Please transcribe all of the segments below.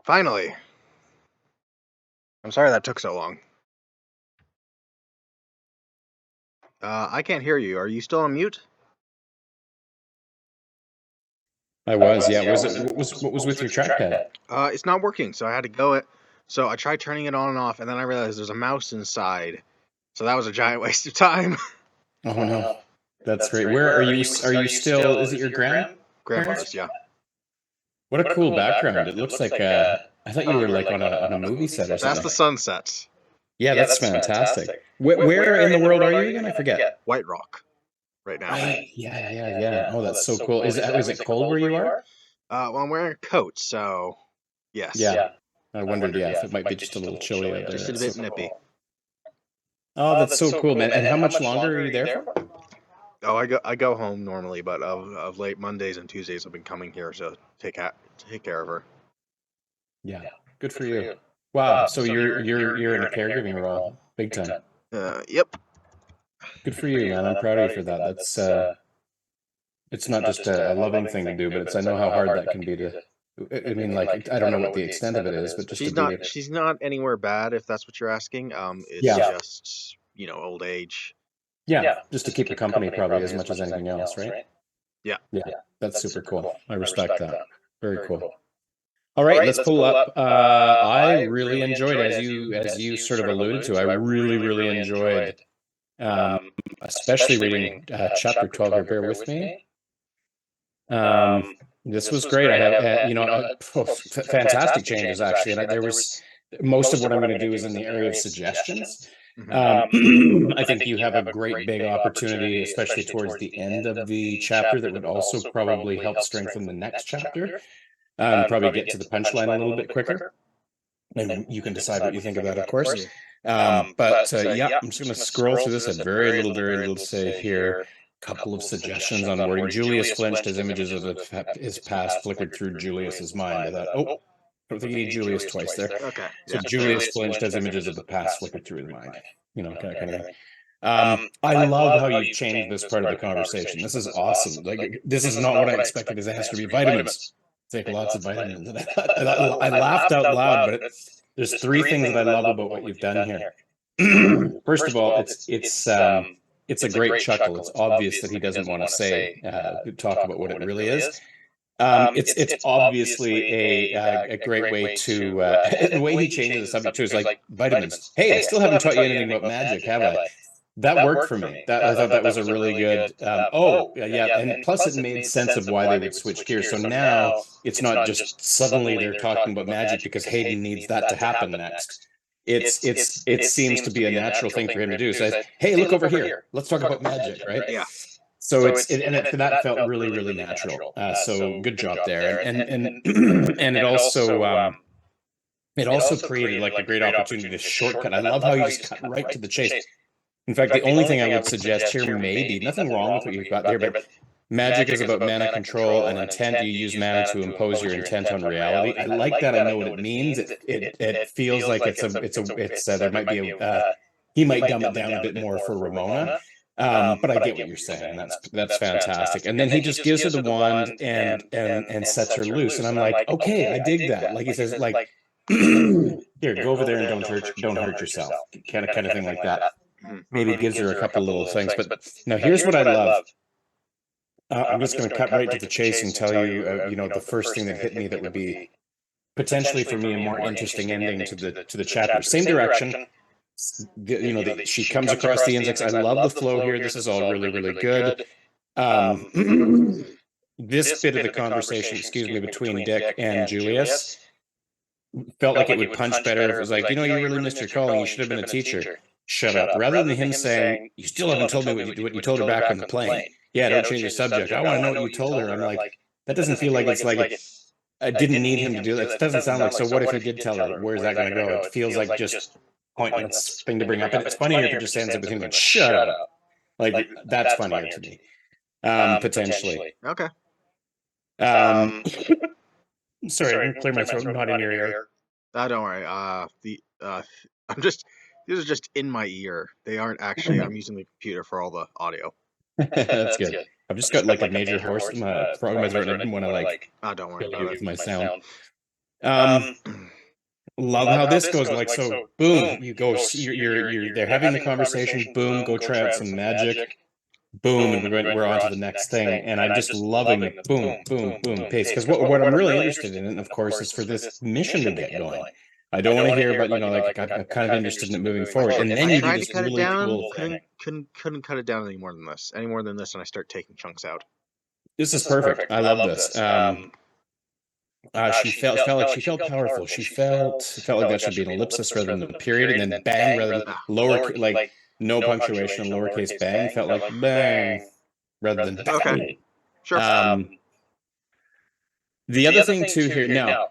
Finally. I'm sorry that took so long. I can't hear you. Are you still on mute? I was, yeah. What was with your trackpad? It's not working, so I had to go it. So I tried turning it on and off, and then I realized there's a mouse inside. So that was a giant waste of time. Oh no, that's great. Where are you? Are you still? Is it your grandparents? Grandfather's, yeah. What a cool background! It looks like I thought you were like on a movie set or That's something. the sunset. Yeah, that's fantastic. Where in the world are you again? I forget. White Rock, right now. Right. Yeah. Oh, that's so cool. Is it cold where you are? Well, I'm wearing a coat, so yes. Yeah. I wondered, if it might be just a little chilly out there. Just a bit nippy. Oh, that's so cool, man. And how much longer are you there for? Oh, I go home normally, but of late Mondays and Tuesdays I've been coming here to take care of her. Yeah. Good for you. Wow. So you're in a caregiving role, big time. Yep. Good for you, man. I'm proud of you for that. That's it's not just a loving thing to do, but I know how hard that can be to. I mean, like, I don't know what the extent of it is, but just she's not anywhere bad, if that's what you're asking. It's just old age. Yeah, just to keep the company probably as much as anything else, right? Yeah. Yeah, that's super cool. I respect that. Very cool. All right, let's pull up. I really enjoyed, as you sort of alluded to, I really enjoyed, especially reading chapter 12 here. Bear with me. This was great. I have, fantastic changes actually, and there was most of what I'm going to do is in the area of suggestions. I think you have a great big opportunity, especially towards the end of the chapter, that would also probably help strengthen the next chapter. Probably get to the punchline a little bit quicker, and you can decide what you think of that, of course. But yeah, I'm just going to scroll through this. I have very little to say here. Couple of suggestions on wording. Julius flinched as images of his past flickered through Julius's mind. I thought, I don't think you need Julius twice there. Okay. So Julius flinched as images of the past flickered through his mind. Kind of thing. I love how you've changed this part of the conversation. This is awesome. Like, this is not what I expected. Is it has to be vitamins. Take lots of vitamins. I laughed out loud, but there's three things that I love about what you've done here. First of all, it's a great chuckle. It's obvious that he doesn't want to talk about what it really is. It's obviously a great way to the way he changes the subject too is like vitamins. Hey, I still haven't taught you anything about magic, have I? That worked for me. I thought that was a really good. And plus it made sense of why they would switch gears. So now it's not just suddenly they're talking about magic because Hayden needs that to happen next. It seems to be a natural thing for him to do. So, hey, look over here. Let's talk about magic, right? Yeah. So that felt really natural. So good job there, and it also created like a great opportunity to shortcut. I love how you just cut right to the chase. In fact, the only thing I would suggest here, maybe nothing wrong with what you've got there, but magic is about mana control and intent. You use mana to impose your intent on reality. I like that. I know what it means. It feels like there might be he might dumb it down a bit more for Ramona. But I get what you're saying. That's fantastic. And then he just gives her the wand and sets her loose. And I'm like, okay, I dig that. Like he says, like, here, go over there and don't hurt yourself. Kind of thing like that. Maybe gives her a couple little things. But now here's what I love. I'm just going to cut right to the chase and tell you, the first thing that hit me that would be potentially for me a more interesting ending to the chapter. Same direction. She comes across the insects. I love the flow here. This is all really good. This bit of the conversation, between Dick and Julius felt like it would punch better if it was like, you really missed your calling. You should have been a teacher. Shut up. Rather than him saying, you still haven't told me what you told her back on the plane. Yeah, don't change the subject. I want to know what you told her. I'm like, that doesn't feel like it's like I didn't need him to do that. It doesn't sound like, so what if he did tell her? Where's that going to go? It feels like just pointless thing to bring up. And it's funnier if it just ends up with him going, shut up. Like, that's funnier to me. Potentially. Okay. Sorry, clear my throat, not in your ear. Don't worry. These are just in my ear. They aren't actually. I'm using the computer for all the audio. That's good. I've just got like a major frog in my throat, and I didn't want to like. Don't worry about it. With my sound. Love how this goes. Like, so boom, you go, they're having the conversation, boom, go try out some magic, boom, and we're on to the next thing. And I'm just loving the boom, boom, boom pace. Because what I'm really interested in, and of course, is for this mission to get going. I don't want to hear about, like, I'm kind of interested in it moving forward. And then you do this really cool thing. Couldn't cut it down any more than this. Any more than this, and I start taking chunks out. This is perfect. I love this. She felt like she felt powerful. She felt like that should be an ellipsis rather than a period, and then bang rather than lower, like no punctuation, lowercase bang felt like bang rather than bang. Okay, sure. The other thing too here now,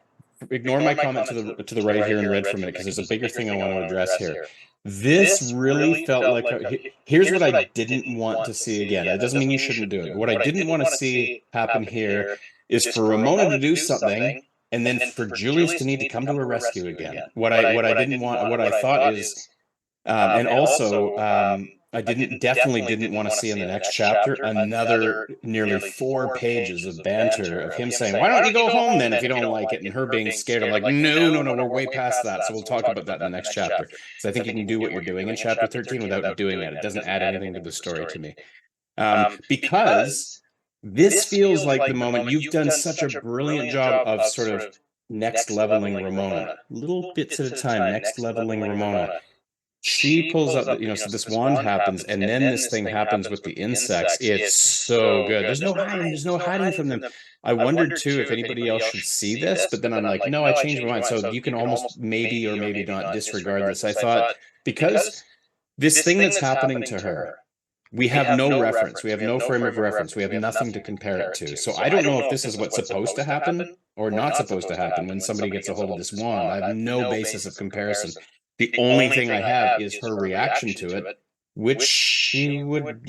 ignore my comment to the right here in red for a minute because there's a bigger thing I want to address here. This really felt like here's what I didn't want to see again. It doesn't mean you shouldn't do it. What I didn't want to see happen here is for Ramona to do something and then for Julius to need to come to her rescue again. What I didn't want, what I thought is, and also I definitely didn't want to see in the next chapter another nearly 4 pages of banter of him saying, "Why don't you go home then if you don't like it?" and her being scared. I'm like, no, we're way past that. So we'll talk about that in the next chapter. Because I think you can do what you're doing in chapter 13 without doing that. It doesn't add anything to the story to me. Because this feels like the moment you've done such a brilliant job of sort of next leveling Ramona, little bits at a time, next leveling Ramona. She pulls up, so this wand happens, and then this thing happens with the insects. It's so good. There's no hiding from them. I wondered too if anybody else should see this, but then I'm like, no, I changed my mind. So you can almost maybe or maybe not disregard this. I thought, because this thing that's happening to her, we have no reference. We have no frame of reference. We have nothing to compare it to. So I don't know if this is what's supposed to happen or not supposed to happen when somebody gets a hold of this wand. I have no basis of comparison. The only thing I have is her reaction to it, which she would,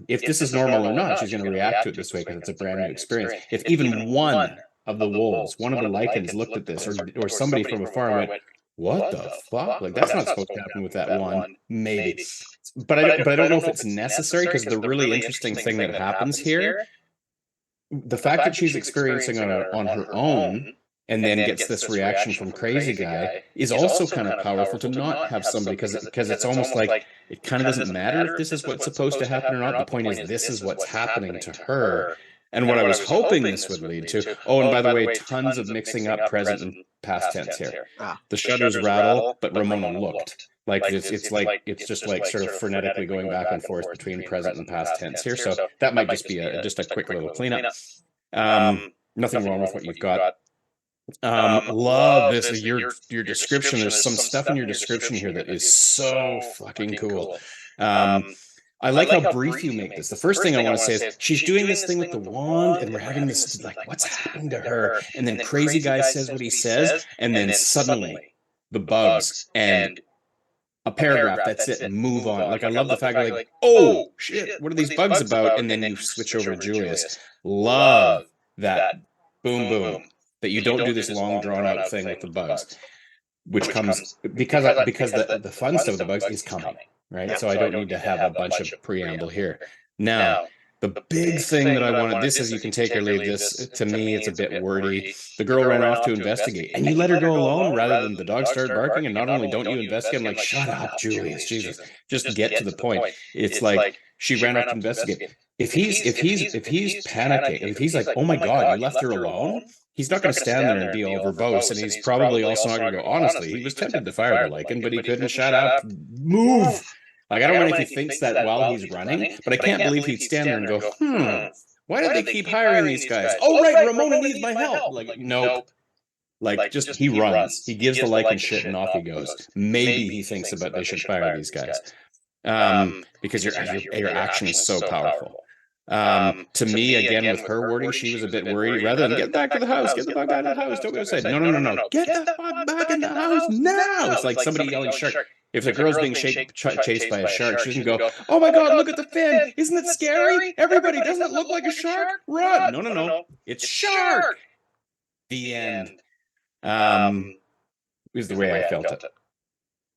if this is normal or not, she's going to react to it this way because it's a brand new experience. If even one of the wolves, one of the lichens looked at this, or somebody from afar and went, "What the fuck? Like, that's not supposed to happen with that wand." Maybe. But I don't know if it's necessary, because the really interesting thing that happens here, the fact that she's experiencing on her own and then gets this reaction from Crazy Guy is also kind of powerful to not have somebody, because it's almost like it kind of doesn't matter if this is what's supposed to happen or not. The point is, this is what's happening to her. And what I was hoping this would lead to, and by the way, tons of mixing up present and past tense here. The shutters rattle, but Ramona looked. Like it's just like sort of frenetically going back and forth between present and past tense here. So that might just be just a quick little cleanup. Nothing wrong with what you've got. Love this, your description. There's some stuff in your description here that is so fucking cool. I like how brief you make this. The first thing I want to say is she's doing this thing with the wand, and we're having this, like, what's happening to her? And then Crazy Guy says what he says, and then suddenly the bugs and a paragraph, that's it, and move on. Like, I love the fact that, like, oh shit, what are these bugs about? And then you switch over to Julius. Love that boom boom, that you don't do this long drawn out thing with the bugs, which comes because the fun stuff with the bugs is coming, right? So I don't need to have a bunch of preamble here. Now, the big thing that I wanted, this is, you can take or leave this. To me, it's a bit wordy. The girl ran off to investigate, and you let her go alone rather than the dog started barking. And not only don't you investigate, I'm like, shut up, Julius, Jesus, just get to the point. It's like she ran off to investigate. If he's panicking, if he's like, oh my God, you left her alone, he's not going to stand there and be all verbose, and he's probably also not going to go, honestly, he was tempted to fire the lichen, but he couldn't. Shut up, move. Like, I don't know if he thinks that while he's running, but I can't believe he'd stand there and go, why did they keep hiring these guys? Oh, right, Ramona needs my help. Like, nope. Like, just, he runs. He gives the lichen shit and off he goes. Maybe he thinks about they should fire these guys. Because your action is so powerful. To me, again, with her wording, she was a bit worried. Rather than get back to the house, get the fuck out of the house, don't go outside. No. Get the fuck back in the house now. It's like somebody yelling shark. If the girl's being chased by a shark, she doesn't go, oh my God, look at the fin. Isn't it scary? Everybody, doesn't it look like a shark? Run. No. It's shark. The end. Is the way I felt it.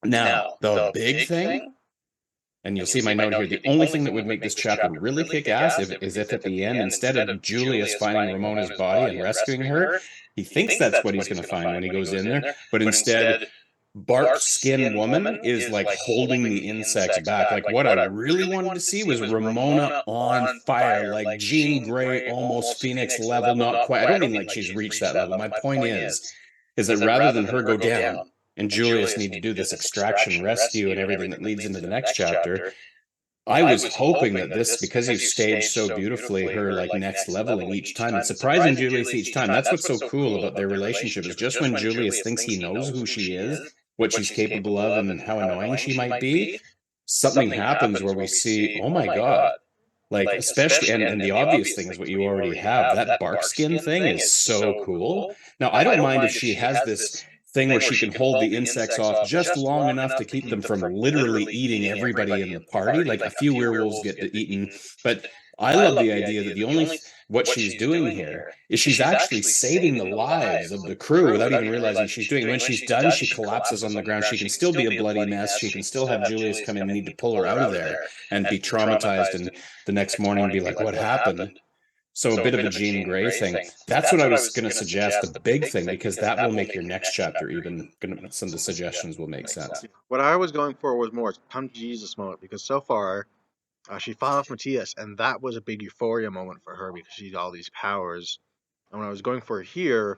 Now, the big thing, and you'll see my note here, the only thing that would make this chapter really kick ass is if at the end, instead of Julius finding Ramona's body and rescuing her, He thinks that's what he's going to find when he goes in there, but instead, bark skin woman is like holding the insects back. Like what I really wanted to see was Ramona on fire, like Jean Grey, almost Phoenix level, not quite. I don't mean like she's reached that level. My point is that rather than her go down and Julius need to do this extraction, rescue, and everything that leads into the next chapter, I was hoping that this, because you staged so beautifully her like next leveling each time and surprising Julius each time. That's what's so cool about their relationship, is just when Julius thinks he knows who she is, what she's capable of, and how annoying she might be, something happens where we see, oh my God, like especially, and the obvious thing is what you already have. That bark skin thing is so cool. Now, I don't mind if she has this thing where she can hold the insects off just long enough to keep them from literally eating everybody in the party. Like a few werewolves get eaten, but I love the idea that the only what she's doing here is she's actually saving the lives of the crew without even realizing she's doing it. When she's done, she collapses on the ground. She can still be a bloody mess. She can still have Julius come in and need to pull her out of there and be traumatized, and the next morning be like, what happened? So a bit of a Jean Grey thing. That's what I was going to suggest, the big thing, because that will make your next chapter even, some of the suggestions will make sense. What I was going for was more come to Jesus moment, because so far she fought off Matthias, and that was a big euphoria moment for her because she had all these powers. And what I was going for here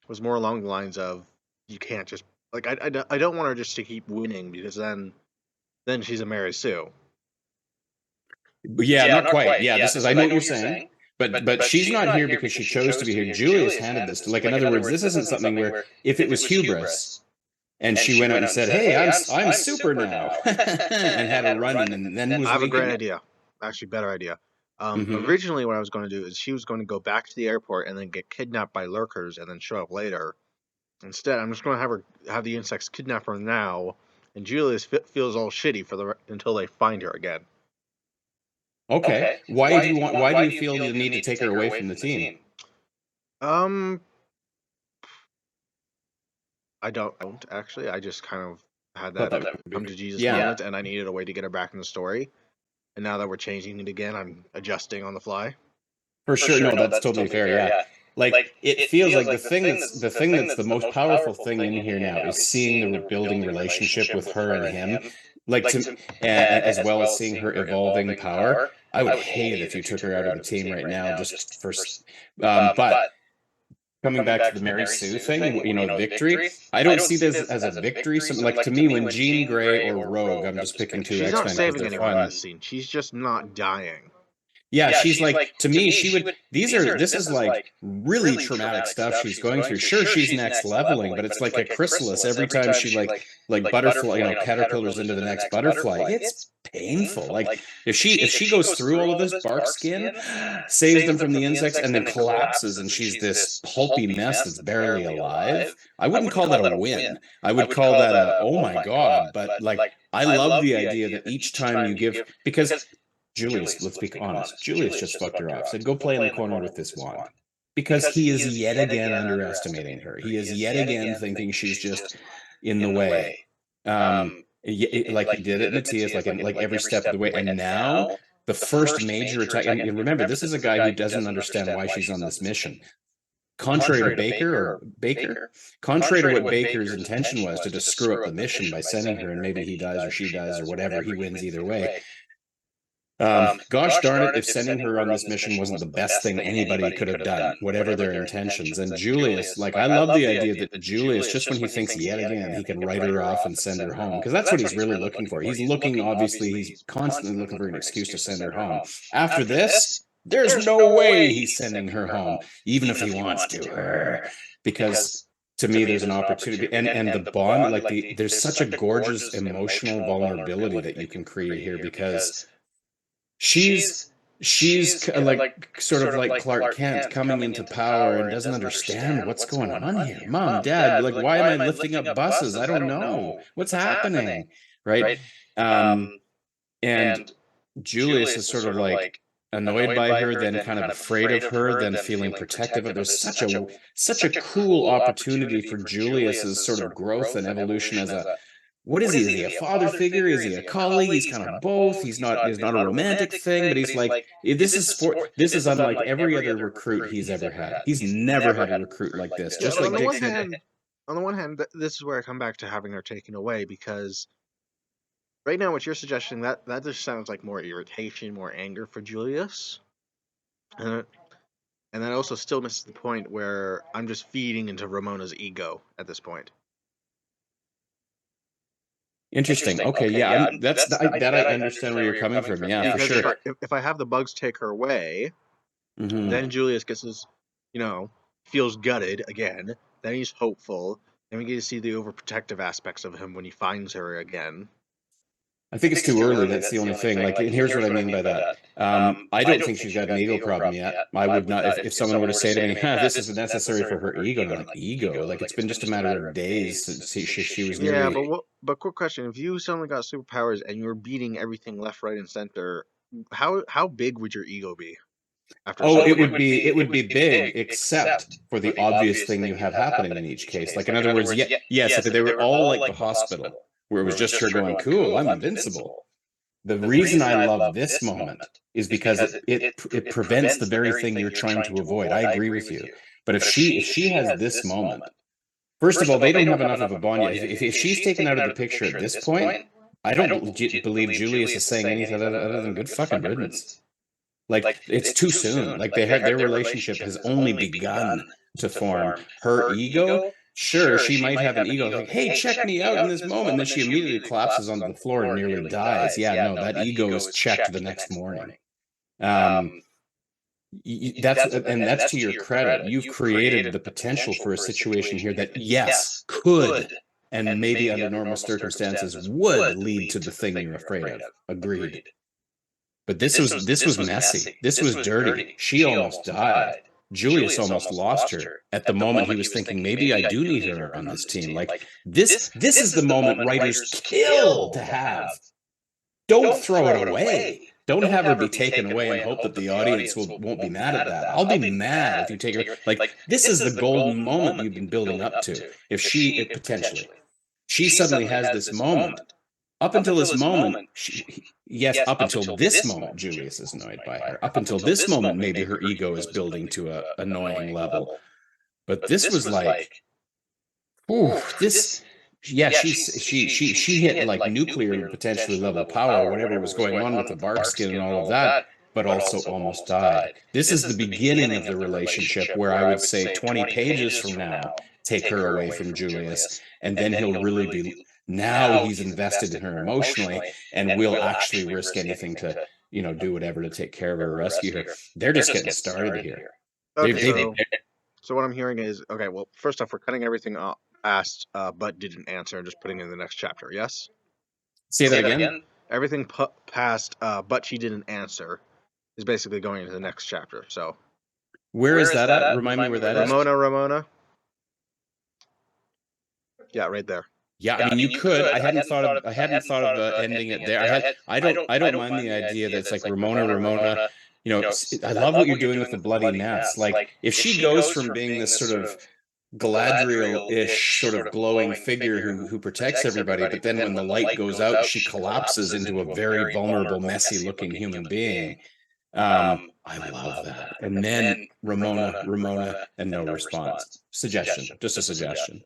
was more along the lines of, you can't just, like, I don't want her just to keep winning, because then she's a Mary Sue. Yeah, not quite. Yeah, this is, I know what you're saying. But she's not here because she chose to be here. Julius handed this to, like, in other words, this isn't something where if it was hubris and she went out and said, "Hey, I'm super now," and had a run, and then was I have a great idea, actually better idea. Originally, what I was going to do is she was going to go back to the airport and then get kidnapped by lurkers and then show up later. Instead, I'm just going to have the insects kidnap her now, and Julius feels all shitty until they find her again. Okay. Why do you feel the need to take her away from the team? I don't actually. I just kind of had that come to Jesus moment, and I needed a way to get her back in the story. And now that we're changing it again, I'm adjusting on the fly. For sure. No, that's totally fair. Yeah. Like it feels like the thing that's the most powerful thing in here now is seeing the building relationship with her and him, like as well as seeing her evolving power. I would hate it if you took her out of the team right now, just for. But coming back to the Mary Sue thing, victory. I don't see this as a victory. Something like, to me, when Jean Grey or Rogue, I'm just picking two X-Men. She's not saving anyone in this scene. She's just not dying. Yeah, she's like, to me, she would, this is like really traumatic stuff she's going through. Sure, she's next leveling, but it's like a chrysalis every time she like butterfly, caterpillars into the next butterfly. It's painful. Like if she goes through all of this bark skin, saves them from the insects, and then collapses and she's this pulpy mess that's barely alive, I wouldn't call that a win. I would call that a, oh my God. But like, I love the idea that each time you give, because Julius, let's be honest, Julius just fucked her off. Said, go play in the corner with this wand. Because he is yet again underestimating her. He is yet again thinking she's just in the way. Like he did at Matthias, like every step of the way. And now, the first major attack, and remember, this is a guy who doesn't understand why she's on this mission. Contrary to contrary to what Baker's intention was, to just screw up the mission by sending her, and maybe he dies or she dies or whatever, he wins either way. Gosh darn it, if sending her on this mission wasn't the best thing anybody could have done, whatever their intentions. And Julius, like, I love the idea that Julius, just when he thinks yet again he can write her off and send her home, because that's what he's really looking for. He's constantly looking for an excuse to send her home. After this, there's no way he's sending her home, even if he wants to, because to me, there's an opportunity, and the bond, like there's such a gorgeous emotional vulnerability that you can create here, because she's like sort of like Clark Kent coming into power and doesn't understand what's going on here. Mom, Dad, like, why am I lifting up buses? I don't know what's happening, right? And Julius is sort of like annoyed by her, then kind of afraid of her, then feeling protective of her. There's such a cool opportunity for Julius's sort of growth and evolution as a what is he? Is he a father figure? Is he a colleague? He's kind of both. He's not a romantic thing, but he's like, this is unlike every other recruit he's ever had. He's never had a recruit like this. Yeah, Just but like Dick said. on the one hand, this is where I come back to having her taken away, because right now, what you're suggesting, that just sounds like more irritation, more anger for Julius, and and that also still misses the point where I'm just feeding into Ramona's ego at this point. Interesting. Okay, yeah, I understand where you're coming from. Yeah, for Because sure. if I have the bugs take her away, then Julius gets his, feels gutted again. Then he's hopeful. Then we get to see the overprotective aspects of him when he finds her again. I think it's too early. That's the only thing. Like, and here's what I mean by that. I don't think she's got an ego problem yet. I would not, if someone were to say to me, this isn't necessary for her ego, and I'm like, ego? Like, it's been just a matter of days since she was nearly... Yeah, but quick question. If you suddenly got superpowers and you were beating everything left, right, and center, how big would your ego be? It would be big, except for the obvious thing you have happening in each case. Like, in other words, yes, if they were all like the hospital, where it was just her going, cool, I'm invincible. The reason I love this moment is because it prevents the very thing you're trying to avoid. I agree with you. But if she has this moment, first of all, they don't have enough of a bond yet. If she's taken out of the picture at this point, I don't believe Julius is saying anything other than good fucking riddance. Like, it's too soon. Like, their relationship has only begun to form. Her ego, sure, she might have an ego like, hey, check me out in this moment. And then she immediately collapses onto the floor and nearly dies. Yeah, no, that ego is checked the next morning. That's to your credit. You've created the potential for a situation here that, yes, could, and maybe under normal circumstances would lead to the thing you're afraid of. Agreed. But this was messy. This was dirty. She almost died. Julius almost lost her at the moment he was thinking, maybe I do need her on this team. Like, this is the moment writers kill to have. Don't throw it away. Don't have her be taken away and hope that the audience won't be mad at that. I'll be mad if you take her. Like, this is the golden moment you've been building up to. If potentially, she suddenly has this moment. Up until this moment, up until this moment, Julius is annoyed by her. Up until this moment, maybe her ego is building to a annoying level. But this was like, she hit like nuclear potentially level power, whatever was going on with the bark skin and all of that, but also almost died. This is the beginning of the relationship where I would say 20 pages from now, take her away from Julius, and then he'll really be... Now he's invested in her emotionally and will actually risk anything to, do whatever to take care of her or rescue her. They're just getting started here. Okay, so what I'm hearing is, okay, well, first off, we're cutting everything asked, but didn't answer, and just putting in the next chapter, yes? Say that again? Everything past, but she didn't answer, is basically going into the next chapter, so... Where is that at? Remind me where that is. Ramona. Yeah, right there. Yeah, I mean, you could. I hadn't thought of ending it there. I don't mind the idea that it's like Ramona. I love what you're doing with the bloody mess. Like, if she goes from being this sort of Galadriel-ish sort of glowing figure who protects everybody, but then when the light goes out, she collapses into a very vulnerable, messy-looking human being. I love that. And then Ramona, and no response. Suggestion, just a suggestion.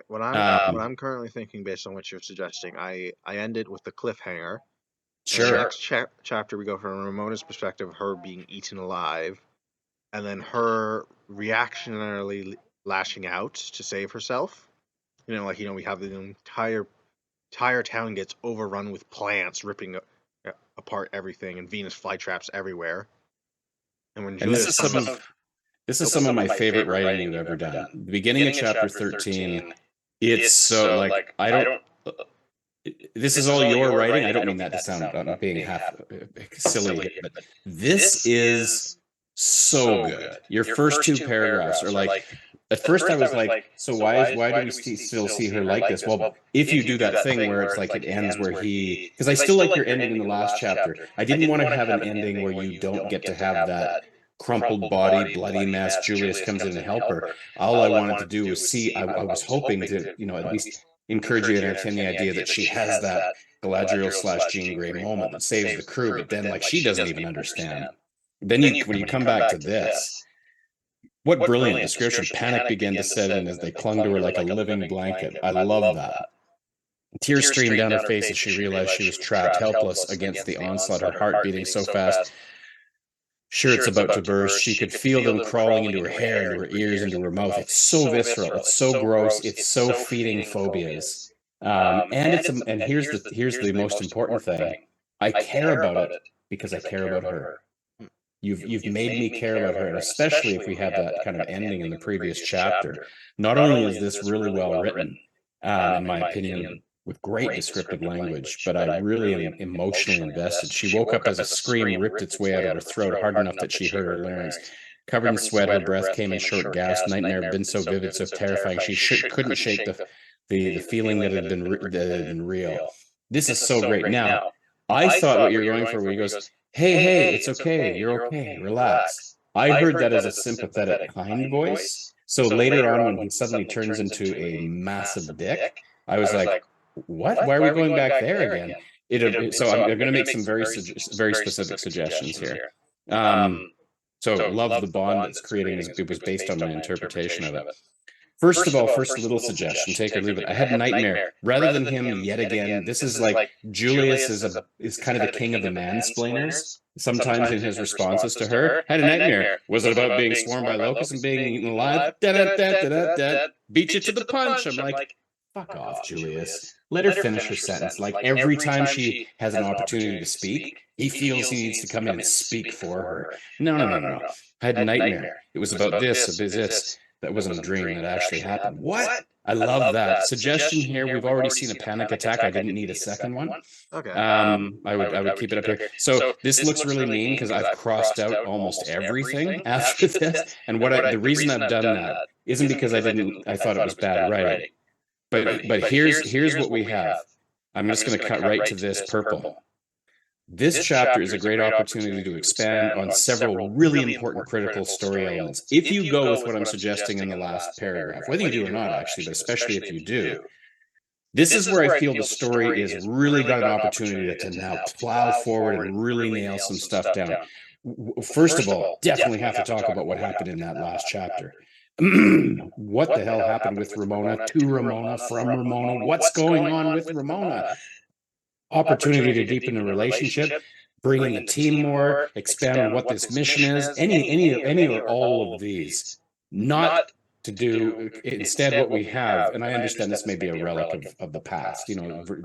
What I'm currently thinking, based on what you're suggesting, I end it with the cliffhanger. Sure. In the next chapter, we go from Ramona's perspective, her being eaten alive, and then her reactionarily lashing out to save herself. We have the entire town gets overrun with plants ripping apart everything, and Venus flytraps everywhere. And this is some of my favorite writing you've ever done. The beginning of chapter 13, it's so like, I don't... This is all your writing. I don't mean that to sound being half silly, but this is so good. Your first two paragraphs are like... At first I was like, so why do we still see her like this? Well, if you do that thing where it's like it ends where he... Because I still like your ending in the last chapter. I didn't want to have an ending where you don't get to have that crumpled body, bloody mess. Julius comes in to help her. All I wanted to do was see... I was hoping to, at least encourage you to entertain the idea that she has that Galadriel/Jean Grey moment that saves the crew, but then like she doesn't even understand. Then when you come back to this, what brilliant description. Panic began to set in as they clung to her like a living blanket. I love that. Tears streamed down her face as she realized she was trapped, helpless against the onslaught, her heart beating so fast. Sure, it's about to burst. She could feel them crawling into her hair, into her ears, into her mouth. It's so visceral. It's so gross. It's so feeding phobias. And here's the most important thing. I care about it because I care about her. You've made me care about her, and especially if we have that kind of ending in the previous chapter. Not only is this really well written, in my opinion, with great descriptive language, but I really am emotionally invested. She woke up as a scream ripped its way out of her throat, hard enough that she heard her larynx. Covered in sweat, her breath came in short gasps. Nightmare had been so vivid, so terrifying, she couldn't shake the feeling that had been real. This is so great. Now, I thought what you're going for when he goes, hey, it's okay, you're okay, relax. I heard that as a sympathetic, kind voice. So later on, when he suddenly turns into a massive dick, I was like, what? Why are we going back there again? So I'm going to make some very specific suggestions here. So love the bond that's creating. It was based on my interpretation of it. First of all, first little suggestion, take or leave it. I had Nightmare. Rather than him yet again, this is like Julius is kind of the king of the mansplainers. Sometimes in his responses to her, had a nightmare. Was it about being swarmed by locusts and being eaten alive? Beat you to the punch. I'm like, fuck off, Julius. Let her finish her sentence. Like every time she has an opportunity to speak, he feels he needs to come in and speak for her. No. I had Nightmare. It was about this. That wasn't a dream. That actually happened. What? I love that. Suggestion here. We've already seen a panic attack. I didn't need a second one. Okay. I would keep it up here. So this looks really mean because I've crossed out almost everything after this. And the reason I've done that isn't because I thought it was bad writing. But here's what we have. I'm just going to cut right to this purple. This chapter is a great opportunity to expand on several really important critical story elements. If you go with what I'm suggesting in the last paragraph, whether you do or not, actually, but especially if you do, this is where I feel the story is really got an opportunity to now plow forward and really nail some stuff down. First of all, definitely have to talk about what happened in that last chapter. What the hell happened with Ramona, to Ramona, from Ramona? What's going on with Ramona? Opportunity to deepen the relationship, bring in the team more, expand on what this mission is, any or all of these. Not to do instead what we have, and I understand this may be a relic of the past,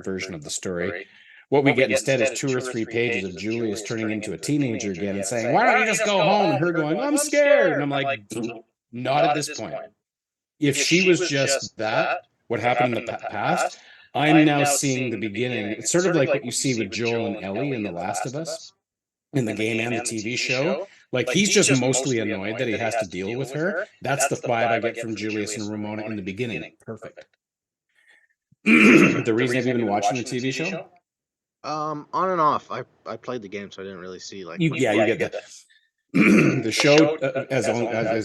version of the story. What we get instead is 2 or 3 pages of Julius turning into a teenager again and saying, why don't you just go home? And her going, I'm scared. And I'm like, not at this point. If she was just that, what happened in the past, I'm now seeing the beginning. It's sort of like what you see with Joel and Ellie in The Last of Us, in the game and the TV show. Like he's just mostly annoyed that he has to deal with her. That's the vibe I get from Julius and Ramona in the beginning. Perfect. The reason have you been watching the TV show? On and off. I played the game, so I didn't really see like. You get that. The show, as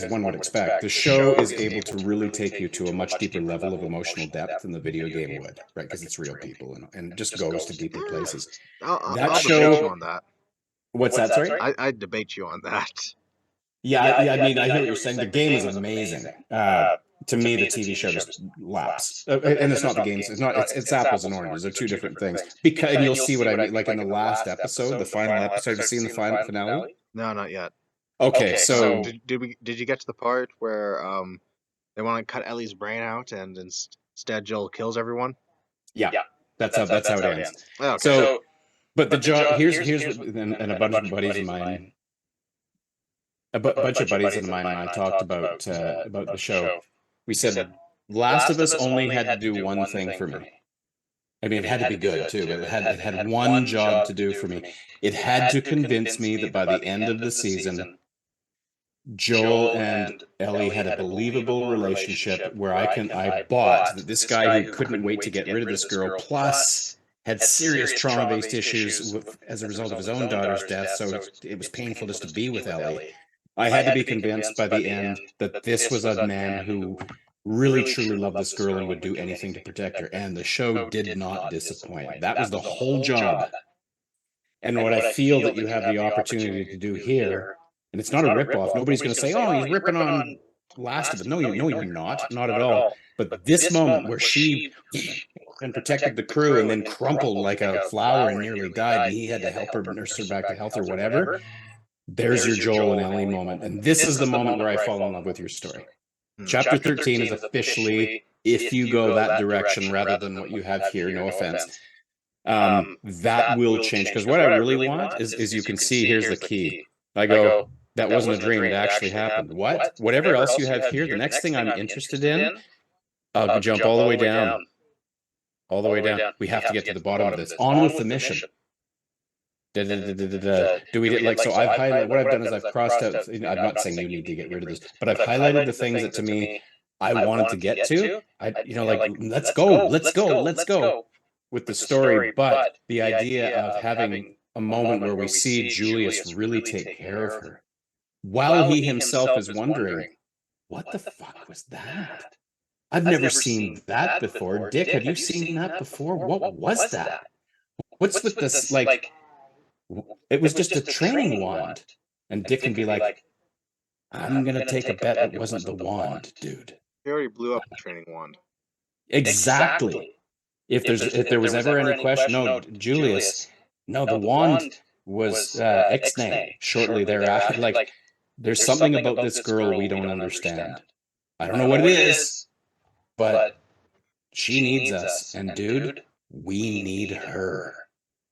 one would expect, the show is able to really take you to a much deeper level of emotional depth than the video game would, right? Because it's real people and just goes to deeper places. I'll debate you on that. What's that? Sorry, I debate you on that. Yeah. I mean, I hear what you're saying. The game is amazing. To me, the TV show just laps, and it's not the games. It's apples and oranges. They're two different things. And you'll see what I mean. Like in the last episode, the final episode. Have you seen the final finale? No, not yet. Okay, so did you get to the part where they want to cut Ellie's brain out and instead Joel kills everyone? Yeah, that's how it ends. Okay. So, but the job here's and a bunch of buddies of mine, and I talked about the show. We said Last of Us only had to do one thing for me. I mean, it had to be good too, but it had one job to do for me. It had to convince me that by the end of the season, Joel and Ellie had a believable relationship where I bought that this guy who couldn't wait to get rid of this girl, plus had serious trauma-based issues as a result of his own daughter's death, so it was painful just to be with Ellie. I had to be convinced by the end that this was a man who really truly loved this girl and would do anything to protect her. And the show did not disappoint. That was the whole job. And what I feel that you have the opportunity to do here, and it's not a ripoff. Nobody's going to say, "Oh, he's ripping on Last of Us." No, you're not at all. But this moment where she and protected the crew and then crumpled like a flower and nearly died, and he had to help her, nurse her back to health or whatever. There's your Joel and Ellie moment, and this is the moment where I fall in love with your story. Chapter 13 is officially, if you go that direction rather than what you have here, no offense, that will change. Because what I really want is you can see, here's the key. I go, that wasn't a dream, it actually happened. What? Whatever else you have here, the next thing I'm interested in, I'll jump all the way down. All the way down. We have to get to the bottom of this. On with the mission. Do we like, so I've highlighted, what I've done is I've crossed out, I'm not saying you need to get rid of this, but I've highlighted the things that to me I wanted to get to. Like, let's go with the story. But the idea of having a moment where we see Julius really take care of her while he himself is wondering, what the fuck was that? I've never seen that before. Dick, have you seen that before? What was that? What's with this, like, it was just a training wand. And Dick can be like, I'm going to take a bet it wasn't the wand, dude. He already blew up the training wand. Exactly. If there was ever any question, no, Julius, no, the wand was Ixnay shortly thereafter. Like, there's something about this girl we don't understand. I don't know what it is, but she needs us. And dude, we need her.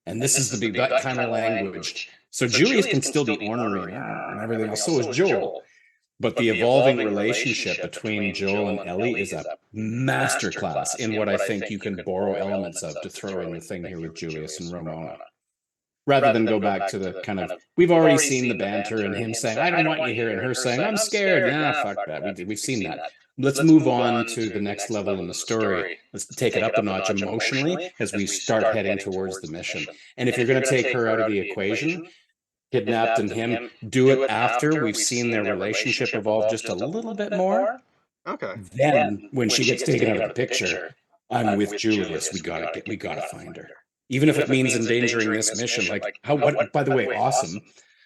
And this is that kind of language. So Julius can still be ornery and everything else. So is Joel. But the evolving relationship between Joel and Ellie is a masterclass in what I think you can borrow elements of to throw in the thing here with Julius and Ramona. Rather than go back to the kind of, we've already seen the banter and him saying, I don't want you here, and her saying, I'm scared. Nah, fuck that. We've seen that. Let's move on to the next level in the story. Let's take it up a notch emotionally as we start heading towards the mission. And if you're going to take her out of the equation, kidnapped and him, do it after we've seen their relationship evolve just a little bit more. Okay. Then when she gets taken out of the picture, I'm with Julius. We gotta find her. Even if it means endangering this mission. Like, what, by the way, awesome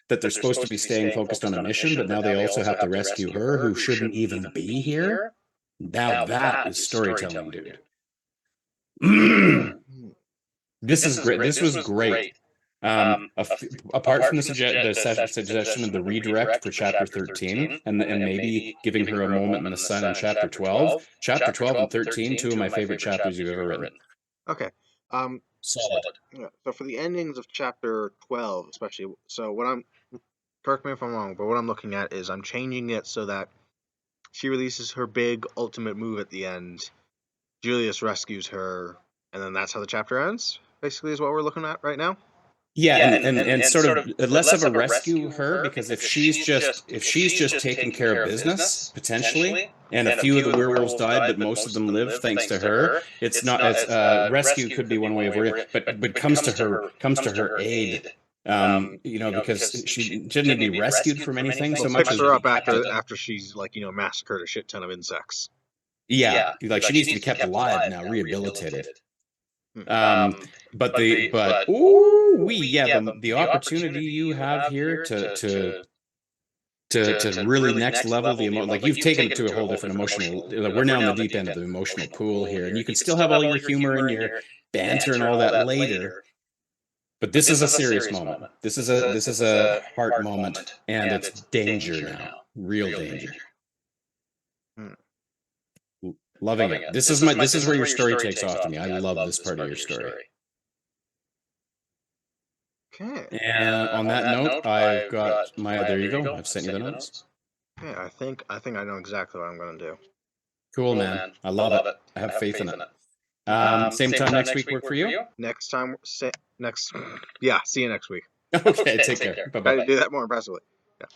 that they're supposed to be staying focused on a mission, but now they also have to rescue her who shouldn't even be here. Now that is storytelling, dude. This is great. This was great. Apart from the suggestion of the redirect for chapter 13 and maybe giving her a moment in the sun in chapter 12 and 13, two of my favorite chapters you've ever written. Okay. Solid. Yeah, so for the endings of chapter 12 especially, so correct me if I'm wrong, but what I'm looking at is I'm changing it so that she releases her big ultimate move at the end, Julius rescues her, and then that's how the chapter ends, basically, is what we're looking at right now. Yeah, and sort of less of a rescue her, because if she's just taking care of business potentially, and a few of the werewolves died, but most of them lived thanks to her. It's not as rescue could be one way of wording it, but comes to her aid. Because she didn't need to be rescued from anything so much Picks as her up after she's massacred a shit ton of insects. Yeah, like she needs to be kept alive now, rehabilitated. But the opportunity you have here to really next level the emotion, like you've taken it to a whole different emotional. We're now in the deep end of the emotional pool here, and you can still have all your humor and your banter and all that later. But this is a serious moment. This is a heart moment, and it's danger now, real danger. Loving it. This is where your story takes off to me. I love this part of your story. Okay. And on that note, I've got there you go. I've sent you the notes. Okay, I think I know exactly what I'm going to do. Cool, man. I love it. I have faith in it. Same time next week work for you? Yeah, see you next week. Okay, take care. Bye-bye. Try to do that more impressively. Yeah.